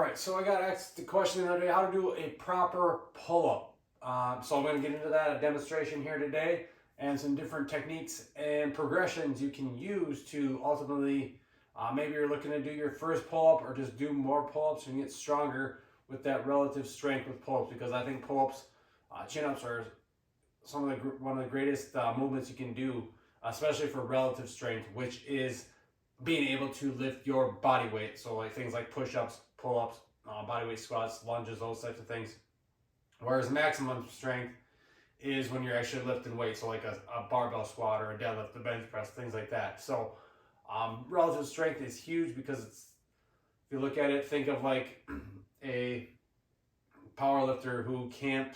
All right, so I got asked the question the other day, how to do a proper pull-up. So I'm going to get into that, a demonstration here today, and some different techniques and progressions you can use to ultimately, maybe you're looking to do your first pull-up or just do more pull-ups and get stronger with that relative strength with pull-ups, because I think pull-ups, chin-ups are one of the greatest movements you can do, especially for relative strength, which is being able to lift your body weight. So like things like push-ups, pull-ups, body weight squats, lunges, those types of things. Whereas maximum strength is when you're actually lifting weight. So like a barbell squat or a deadlift, a bench press, things like that. So relative strength is huge because it's, if you look at it, think of like a power lifter who can't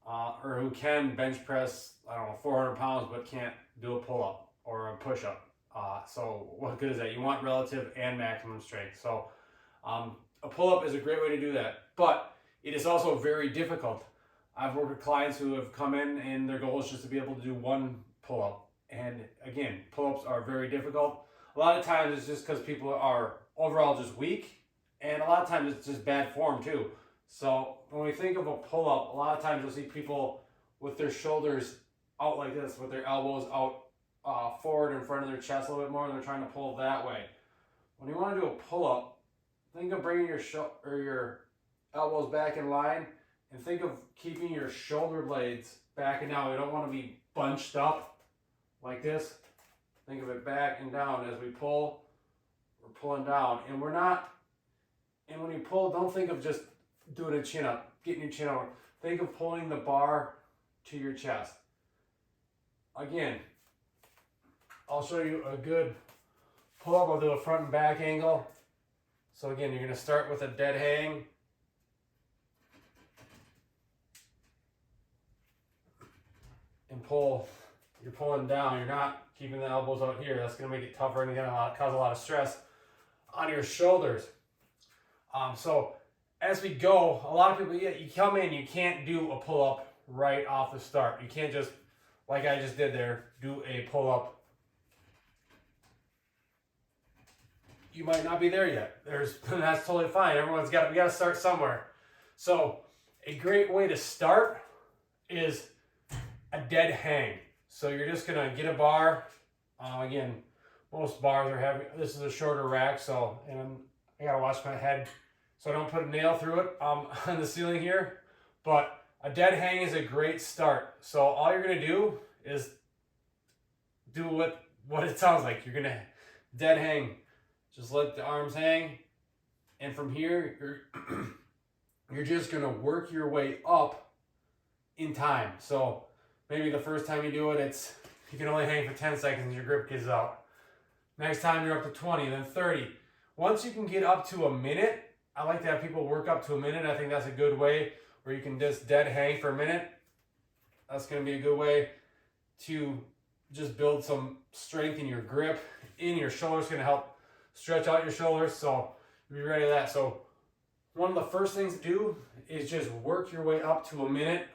or who can bench press, I don't know, 400 pounds, but can't do a pull-up or a push-up. So what good is that? You want relative and maximum strength. So a pull-up is a great way to do that, but it is also very difficult. I've worked with clients who have come in and their goal is just to be able to do one pull-up. And again, pull-ups are very difficult. A lot of times it's just because people are overall just weak, and a lot of times it's just bad form too. So when we think of a pull-up, a lot of times you'll see people with their shoulders out like this, with their elbows out forward in front of their chest a little bit more, and they're trying to pull that way. When you want to do a pull-up, think of bringing your elbows back in line, and think of keeping your shoulder blades back and down. We don't want to be bunched up like this. Think of it back and down as we pull. We're pulling down, and we're not. And when you pull, don't think of just doing a chin up, getting your chin over. Think of pulling the bar to your chest. Again, I'll show you a good pull-up. I'll do a front and back angle. So again, you're going to start with a dead hang. And pull. You're pulling down. You're not keeping the elbows out here. That's going to make it tougher and cause a lot of stress on your shoulders. So as we go, a lot of people, you come in, you can't do a pull-up right off the start. You can't just, like I just did there, do a pull-up. You might not be there yet. That's totally fine. We got to start somewhere. So a great way to start is a dead hang. So you're just gonna get a bar. Again, most bars are heavy. This is a shorter rack, so and I gotta watch my head so I don't put a nail through it on the ceiling here. But a dead hang is a great start. So all you're gonna do is do what it sounds like. You're gonna dead hang. Just let the arms hang, and from here you're just gonna work your way up in time. So maybe the first time you do it, you can only hang for 10 seconds and your grip gets out. Next time you're up to 20, then 30. Once you can get up to a minute, I like to have people work up to a minute. I think that's a good way where you can just dead hang for a minute. That's going to be a good way to just build some strength in your grip, in your shoulders. Going to help stretch out your shoulders, so be ready for that. So one of the first things to do is just work your way up to a minute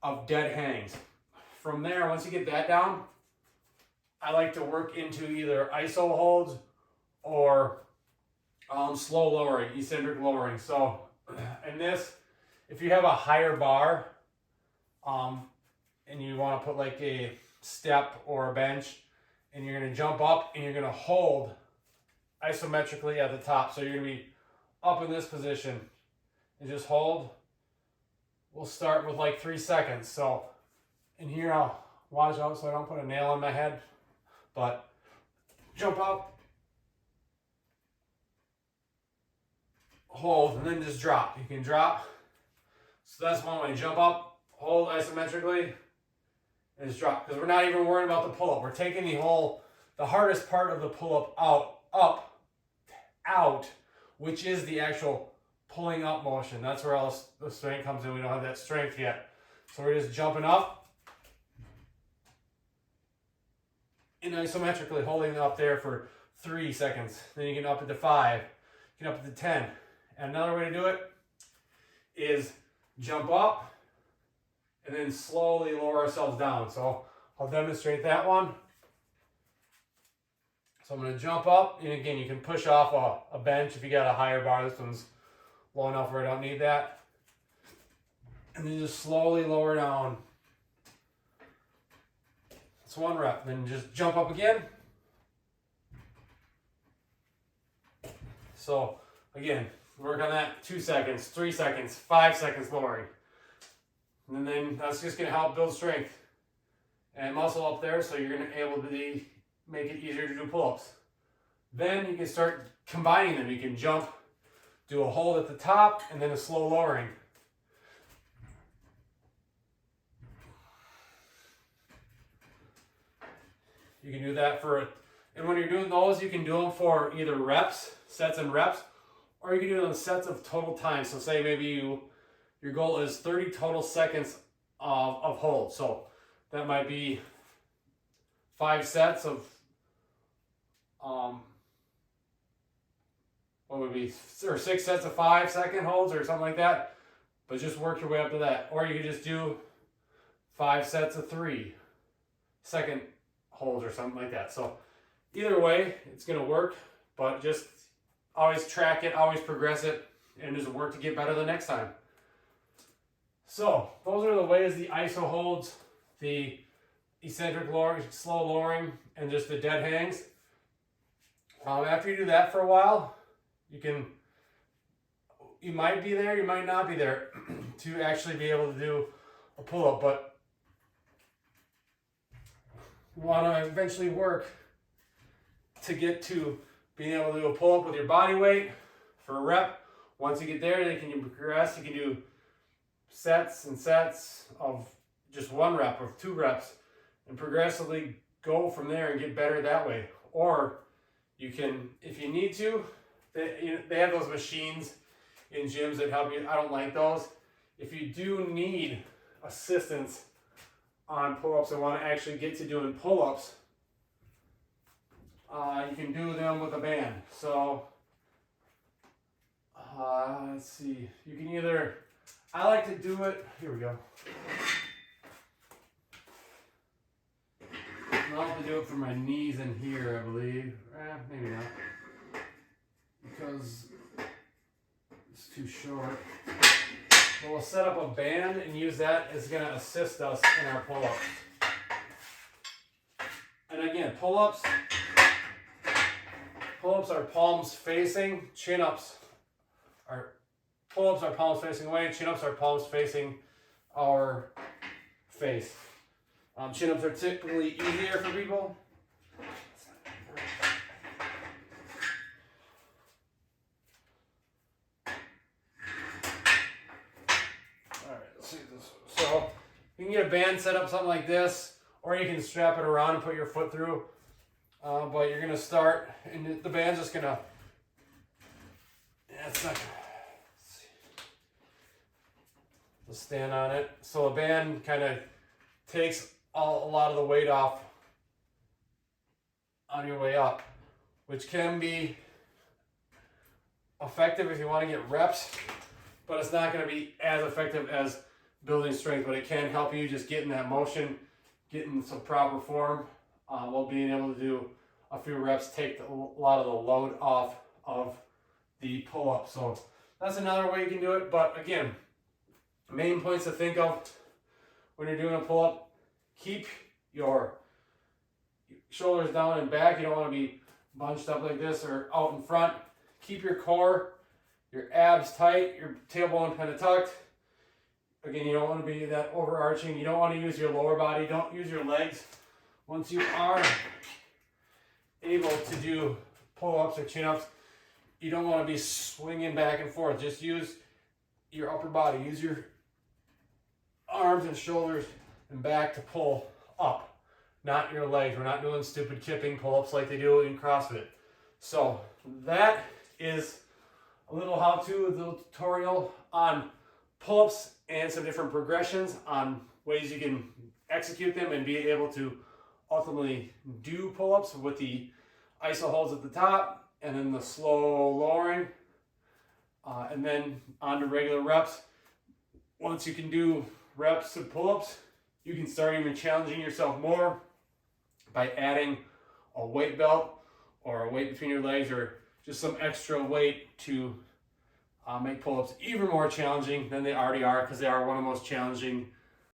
of dead hangs. From there, once you get that down, I like to work into either iso holds or slow lowering, eccentric lowering. So in this, if you have a higher bar and you want to put like a step or a bench, and you're going to jump up and you're going to hold isometrically at the top. So you're going to be up in this position and just hold. We'll start with like 3 seconds. So in here, I'll watch out so I don't put a nail in my head, but jump up, hold, and then just drop. You can drop. So that's one way. Jump up, hold isometrically, and just drop. Because we're not even worrying about the pull-up. We're taking the hardest part of the pull-up out, which is the actual pulling up motion. That's where all the strength comes in. We don't have that strength yet. So we're just jumping up and isometrically holding it up there for 3 seconds. Then you can up it to 5, you can up it to 10. And another way to do it is jump up and then slowly lower ourselves down. So I'll demonstrate that one. So I'm going to jump up, and again, you can push off a bench if you got a higher bar. This one's low enough where I don't need that. And then just slowly lower down. It's 1 rep. Then just jump up again. So again, work on that 2 seconds, 3 seconds, 5 seconds lowering. And then that's just going to help build strength and muscle up there, so you're going to be able to make it easier to do pull-ups. Then you can start combining them. You can jump, do a hold at the top, and then a slow lowering. You can do that and when you're doing those, you can do them for either reps, sets and reps, or you can do them in sets of total time. So say maybe your goal is 30 total seconds of hold. So that might be 5 sets of, what would be, or 6 sets of 5-second holds or something like that. But just work your way up to that. Or you could just do 5 sets of 3-second holds or something like that. So either way, it's going to work, but just always track it, always progress it, and just work to get better the next time. So those are the ways: the iso holds, the eccentric lowering, slow lowering, and just the dead hangs. After you do that for a while, you might be there, you might not be there to actually be able to do a pull-up, but you want to eventually work to get to being able to do a pull-up with your body weight for a rep. Once you get there, then you can progress. You can do sets and sets of just 1 rep or 2 reps and progressively go from there and get better that way. Or you can, if you need to, they have those machines in gyms that help you. I don't like those. If you do need assistance on pull-ups and want to actually get to doing pull-ups, you can do them with a band. So let's see, you can either, I like to do it, here we go. I'll have to do it for my knees in here, I believe. Maybe not, because it's too short. But we'll set up a band and use that. It's going to assist us in our pull-ups. And again, pull-ups are palms facing, chin-ups are palms facing away, chin-ups are palms facing our face. Chin-ups are typically easier for people. Alright, let's see this. So you can get a band set up, something like this, or you can strap it around and put your foot through. But you're going to start, and the band's just going to, it's not, let's stand on it. So the band kind of takes a lot of the weight off on your way up, which can be effective if you want to get reps, but it's not going to be as effective as building strength, but it can help you just get in that motion, get in some proper form, while being able to do a few reps, take a lot of the load off of the pull-up. So that's another way you can do it. But again, main points to think of when you're doing a pull-up: keep your shoulders down and back. You don't want to be bunched up like this or out in front. Keep your core, your abs tight, your tailbone kind of tucked. Again, you don't want to be that overarching. You don't want to use your lower body. Don't use your legs. Once you are able to do pull-ups or chin-ups, you don't want to be swinging back and forth. Just use your upper body. Use your arms and shoulders and back to pull up, not your legs. We're not doing stupid kipping pull-ups like they do in CrossFit. So that is a little how-to, a little tutorial on pull-ups and some different progressions on ways you can execute them and be able to ultimately do pull-ups with the iso holds at the top and then the slow lowering, and then on to regular reps. Once you can do reps of pull-ups, you can start even challenging yourself more by adding a weight belt or a weight between your legs, or just some extra weight to make pull-ups even more challenging than they already are, because they are one of the most challenging